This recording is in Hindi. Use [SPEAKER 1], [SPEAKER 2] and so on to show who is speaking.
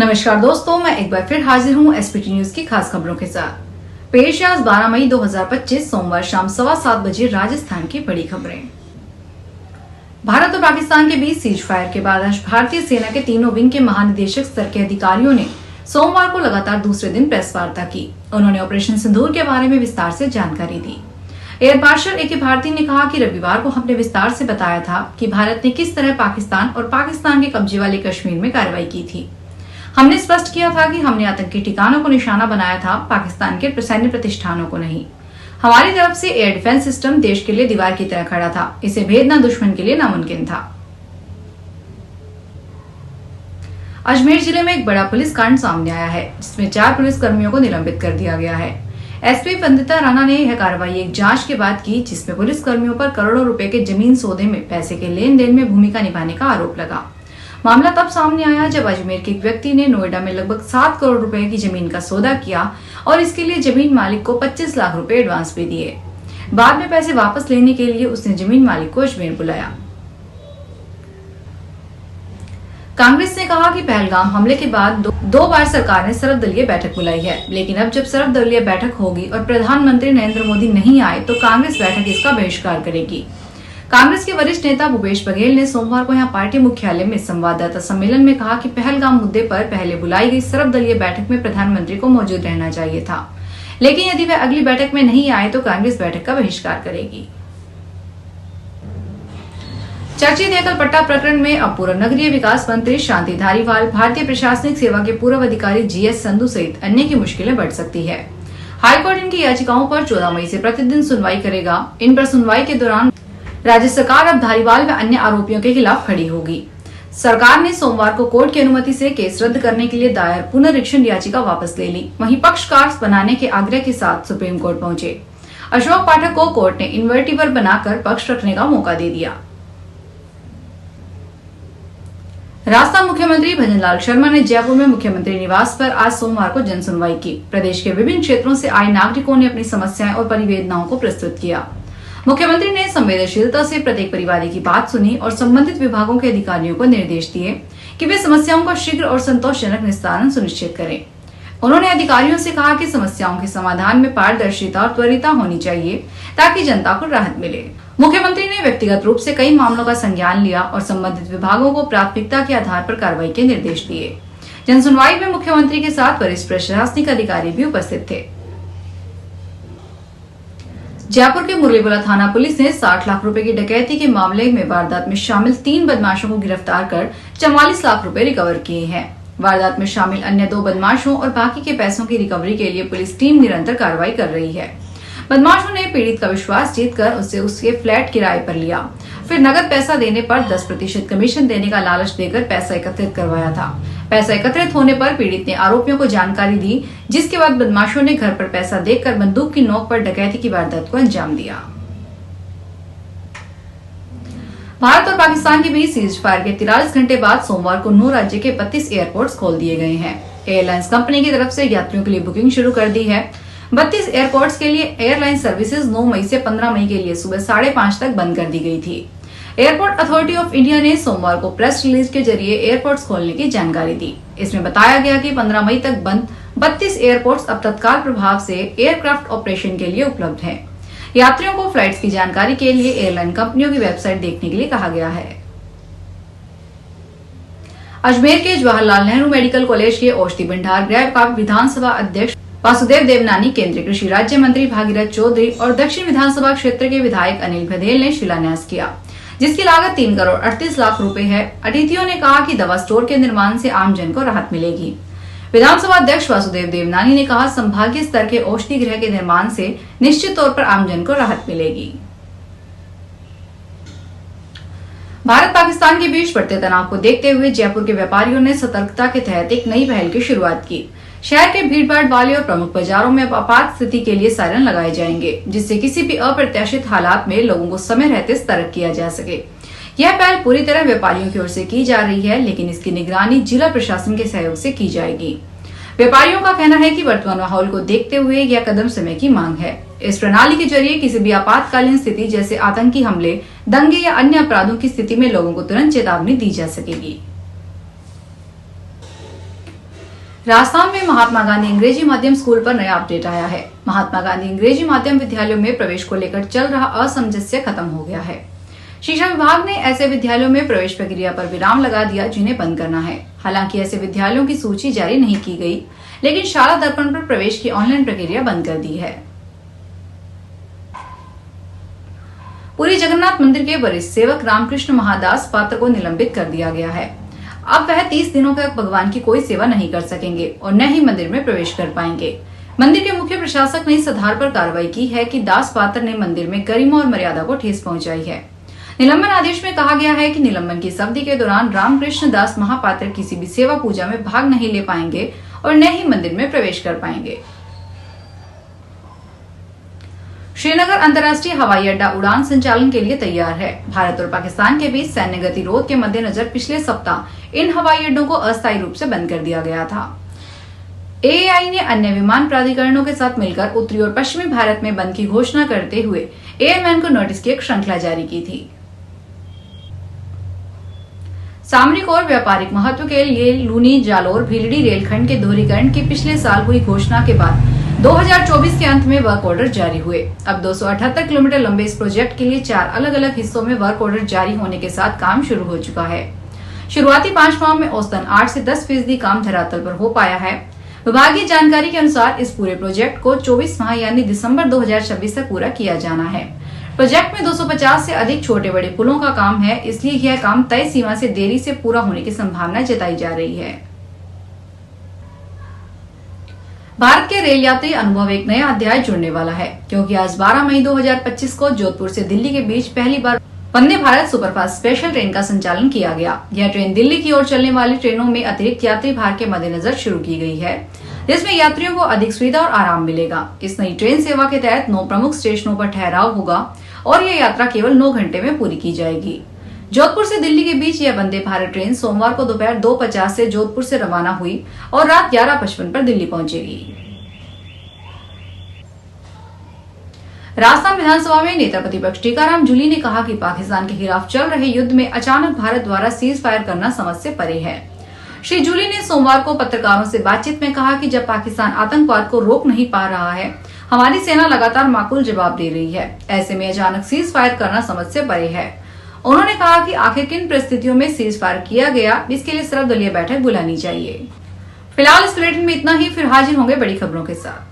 [SPEAKER 1] नमस्कार दोस्तों, मैं एक बार फिर हाजिर हूं एसपीटी न्यूज की खास खबरों के साथ। पेश है आज 12 मई 2025 सोमवार शाम 7:15 बजे राजस्थान की बड़ी खबरें। भारत और पाकिस्तान के बीच सीज फायर के बाद आज भारतीय सेना के तीनों विंग के महानिदेशक स्तर के अधिकारियों ने सोमवार को लगातार दूसरे दिन प्रेस वार्ता की। उन्होंने ऑपरेशन सिंदूर के बारे में विस्तार से जानकारी दी। Air marshal A K. भारती ने कहा कि रविवार को हमने विस्तार से बताया था कि भारत ने किस तरह पाकिस्तान और पाकिस्तान के कब्जे वाले कश्मीर में कार्रवाई की थी। हमने स्पष्ट किया था कि हमने आतंकी ठिकानों को निशाना बनाया था, पाकिस्तान के सैन्य प्रतिष्ठानों को नहीं। हमारी तरफ से एयर डिफेंस सिस्टम देश के लिए दीवार की तरह खड़ा था, इसे भेदना दुश्मन के लिए नामुमकिन था। अजमेर जिले में एक बड़ा पुलिस कांड सामने आया है, जिसमें 4 पुलिस कर्मियों को निलंबित कर दिया गया है। एसपी वंदिता राणा ने यह कार्रवाई एक जांच के बाद की, जिसमें पुलिस कर्मियों पर करोड़ों रुपए के जमीन सौदे में पैसे के लेन देन में भूमिका निभाने का आरोप लगा। मामला तब सामने आया जब अजमेर के एक व्यक्ति ने नोएडा में लगभग 7 करोड़ रुपए की जमीन का सौदा किया और इसके लिए जमीन मालिक को 25 लाख रुपए एडवांस भी दिए। बाद में पैसे वापस लेने के लिए उसने जमीन मालिक को अजमेर बुलाया। कांग्रेस ने कहा कि पहलगाम हमले के बाद दो बार सरकार ने सर्वदलीय बैठक बुलाई है, लेकिन अब जब सर्वदलीय बैठक होगी और प्रधानमंत्री नरेंद्र मोदी नहीं आए तो कांग्रेस बैठक इसका बहिष्कार करेगी। कांग्रेस के वरिष्ठ नेता भूपेश बघेल ने सोमवार को यहां पार्टी मुख्यालय में संवाददाता सम्मेलन में कहा कि पहलगाम मुद्दे पर पहले बुलाई गई सर्वदलीय बैठक में प्रधानमंत्री को मौजूद रहना चाहिए था, लेकिन यदि वह अगली बैठक में नहीं आए तो कांग्रेस बैठक का बहिष्कार करेगी। चर्चित एकल पट्टा प्रकरण में अब पूर्व नगरीय विकास मंत्री शांति धारीवाल, भारतीय प्रशासनिक सेवा के पूर्व अधिकारी जीएस संधू सहित अन्य की मुश्किलें बढ़ सकती है। हाईकोर्ट इनकी याचिकाओं पर 14 मई से प्रतिदिन सुनवाई करेगा। इन पर सुनवाई के दौरान राज्य सरकार अब धारीवाल व अन्य आरोपियों के खिलाफ खड़ी होगी। सरकार ने सोमवार को कोर्ट की अनुमति से केस रद्द करने के लिए दायर पुनरीक्षण याचिका वापस ले ली। वहीं पक्षकार बनाने के आग्रह के साथ सुप्रीम कोर्ट पहुंचे। अशोक पाठक को कोर्ट ने इन्वर्टिबल बनाकर पक्ष रखने का मौका दे दिया। राजस्थान मुख्यमंत्री भजनलाल शर्मा ने जयपुर में मुख्यमंत्री निवास पर आज सोमवार को जन सुनवाई की। प्रदेश के विभिन्न क्षेत्रों से आए नागरिकों ने अपनी समस्याएं और परिवेदनाओं को प्रस्तुत किया। मुख्यमंत्री ने संवेदनशीलता से प्रत्येक परिवादी की बात सुनी और संबंधित विभागों के अधिकारियों को निर्देश दिए कि वे समस्याओं का शीघ्र और संतोषजनक निस्तारण सुनिश्चित करें। उन्होंने अधिकारियों से कहा कि समस्याओं के समाधान में पारदर्शिता और त्वरिता होनी चाहिए ताकि जनता को राहत मिले। मुख्यमंत्री ने व्यक्तिगत रूप से कई मामलों का संज्ञान लिया और संबंधित विभागों को प्राथमिकता के आधार पर कार्रवाई के निर्देश दिए। जन सुनवाई में मुख्यमंत्री के साथ वरिष्ठ प्रशासनिक अधिकारी भी उपस्थित थे। जयपुर के मुरलीवाला थाना पुलिस ने 60 लाख रुपए की डकैती के मामले में वारदात में शामिल 3 बदमाशों को गिरफ्तार कर 44 लाख रुपए रिकवर किए हैं। वारदात में शामिल अन्य 2 बदमाशों और बाकी के पैसों की रिकवरी के लिए पुलिस टीम निरंतर कार्रवाई कर रही है। बदमाशों ने पीड़ित का विश्वास जीतकर उससे उसके फ्लैट किराए पर लिया, फिर नगद पैसा देने पर 10% कमीशन देने का लालच देकर पैसा एकत्रित करवाया था। पैसा एकत्रित होने पर पीड़ित ने आरोपियों को जानकारी दी, जिसके बाद बदमाशों ने घर पर पैसा देकर बंदूक की नोक पर डकैती की वारदात को अंजाम दिया। भारत और पाकिस्तान के बीच सीज फायर के 43 घंटे बाद सोमवार को 9 राज्य के 32 एयरपोर्ट्स खोल दिए गए हैं। एयरलाइंस कंपनी की तरफ से यात्रियों के लिए बुकिंग शुरू कर दी है। 32 एयरपोर्ट्स के लिए एयरलाइन सर्विसेज 9 मई से 15 मई के लिए सुबह 5:30 तक बंद कर दी गई थी। एयरपोर्ट अथॉरिटी ऑफ इंडिया ने सोमवार को प्रेस रिलीज के जरिए एयरपोर्ट्स खोलने की जानकारी दी। इसमें बताया गया कि 15 मई तक बंद 32 एयरपोर्ट्स अब तत्काल प्रभाव से एयरक्राफ्ट ऑपरेशन के लिए उपलब्ध हैं। यात्रियों को फ्लाइट्स की जानकारी के लिए एयरलाइन कंपनियों की वेबसाइट देखने के लिए कहा गया है। अजमेर के जवाहरलाल नेहरू मेडिकल कॉलेज के औषधि भंडार गृह का विधानसभा अध्यक्ष वासुदेव देवनानी, केंद्रीय कृषि राज्य मंत्री भागीरथ चौधरी और दक्षिण विधानसभा क्षेत्र के विधायक अनिल बघेल ने शिलान्यास किया, जिसकी लागत 3 करोड़ 38 लाख रुपए है। अतिथियों ने कहा कि दवा स्टोर के निर्माण से आमजन को राहत मिलेगी। विधानसभा अध्यक्ष वासुदेव देवनानी ने कहा, संभागीय स्तर के औषधि गृह के निर्माण से निश्चित तौर पर आमजन को राहत मिलेगी। भारत पाकिस्तान के बीच बढ़ते तनाव को देखते हुए जयपुर के व्यापारियों ने सतर्कता के तहत एक नई पहल की शुरुआत की। शहर के भीड़भाड़ वाले और प्रमुख बाजारों में अब आपात स्थिति के लिए सायरन लगाए जाएंगे, जिससे किसी भी अप्रत्याशित हालात में लोगों को समय रहते सतर्क किया जा सके। यह पहल पूरी तरह व्यापारियों की ओर से की जा रही है, लेकिन इसकी निगरानी जिला प्रशासन के सहयोग से की जाएगी। व्यापारियों का कहना है कि वर्तमान माहौल को देखते हुए यह कदम समय की मांग है। इस प्रणाली के जरिए किसी भी आपातकालीन स्थिति जैसे आतंकी हमले, दंगे या अन्य अपराधों की स्थिति में लोगों को तुरंत चेतावनी दी जा सकेगी। राजस्थान में महात्मा गांधी अंग्रेजी माध्यम स्कूल पर नया अपडेट आया है। महात्मा गांधी अंग्रेजी माध्यम विद्यालयों में प्रवेश को लेकर चल रहा असमंजस्य खत्म हो गया है। शिक्षा विभाग ने ऐसे विद्यालयों में प्रवेश प्रक्रिया पर विराम लगा दिया जिन्हें बंद करना है। हालांकि ऐसे विद्यालयों की सूची जारी नहीं की गई, लेकिन शाला दर्पण पर प्रवेश की ऑनलाइन प्रक्रिया बंद कर दी है। पुरी जगन्नाथ मंदिर के वरिष्ठ सेवक रामकृष्ण महादास पात्र को निलंबित कर दिया गया है। अब वह 30 दिनों तक भगवान की कोई सेवा नहीं कर सकेंगे और न ही मंदिर में प्रवेश कर पाएंगे। मंदिर के मुख्य प्रशासक ने इस आधार पर कार्रवाई की है कि दास पात्र ने मंदिर में गरिमा और मर्यादा को ठेस पहुंचाई है। निलंबन आदेश में कहा गया है कि निलंबन की इस अवधि के दौरान रामकृष्ण दास महापात्र किसी भी सेवा पूजा में भाग नहीं ले पाएंगे और न ही मंदिर में प्रवेश कर पाएंगे। श्रीनगर अंतर्राष्ट्रीय हवाई अड्डा उड़ान संचालन के लिए तैयार है। भारत और पाकिस्तान के बीच सैन्य गतिरोध के मद्देनजर पिछले सप्ताह इन हवाई अड्डों को अस्थायी रूप से बंद कर दिया गया था। एएआई ने अन्य विमान प्राधिकरणों के साथ मिलकर उत्तरी और पश्चिमी भारत में बंद की घोषणा करते हुए एएमएन को नोटिस की एक श्रृंखला जारी की थी। सामरिक और व्यापारिक महत्व के लिए लूनी जालोर भीलडी रेलखंड के दोहरीकरण की पिछले साल हुई घोषणा के बाद 2024 के अंत में वर्क ऑर्डर जारी हुए। अब 278 किलोमीटर लंबे इस प्रोजेक्ट के लिए 4 अलग अलग हिस्सों में वर्क ऑर्डर जारी होने के साथ काम शुरू हो चुका है। शुरुआती 5 माह में औसतन 8 से 10% काम धरातल पर हो पाया है। विभागीय जानकारी के अनुसार इस पूरे प्रोजेक्ट को 24 माह यानी दिसंबर 2026 तक पूरा किया जाना है। प्रोजेक्ट में 250 से अधिक छोटे बड़े पुलों का काम है, इसलिए यह काम तय सीमा से देरी से पूरा होने की संभावना जताई जा रही है। भारत के रेल यात्री अनुभव एक नया अध्याय जुड़ने वाला है, क्योंकि आज 12 मई 2025 को जोधपुर से दिल्ली के बीच पहली बार Vande Bharat superfast special train का संचालन किया गया। यह ट्रेन दिल्ली की ओर चलने वाली ट्रेनों में अतिरिक्त यात्री भार के मद्देनजर शुरू की गई है, जिसमें यात्रियों को अधिक सुविधा और आराम मिलेगा। इस नई ट्रेन सेवा के तहत 9 प्रमुख स्टेशनों पर ठहराव होगा और यह यात्रा केवल 9 घंटे में पूरी की जाएगी। जोधपुर से दिल्ली के बीच यह वंदे भारत ट्रेन सोमवार को दोपहर 2:50 से जोधपुर से रवाना हुई और रात 11:55 पर दिल्ली पहुंचेगी। राजस्थान विधानसभा में नेता प्रतिपक्ष टीकाराम जूली ने कहा कि पाकिस्तान के खिलाफ चल रहे युद्ध में अचानक भारत द्वारा सीज फायर करना समझ से परे है। श्री जूली ने सोमवार को पत्रकारों से बातचीत में कहा कि जब पाकिस्तान आतंकवाद को रोक नहीं पा रहा है, हमारी सेना लगातार माकूल जवाब दे रही है। ऐसे में अचानक सीज फायर करना समझ से परे है। उन्होंने कहा कि आखिर किन परिस्थितियों में सीज फायर किया गया, इसके लिए सर्वदलीय बैठक बुलानी चाहिए। फिलहाल इस बुलेटिन में इतना ही, फिर हाजिर होंगे बड़ी खबरों के साथ।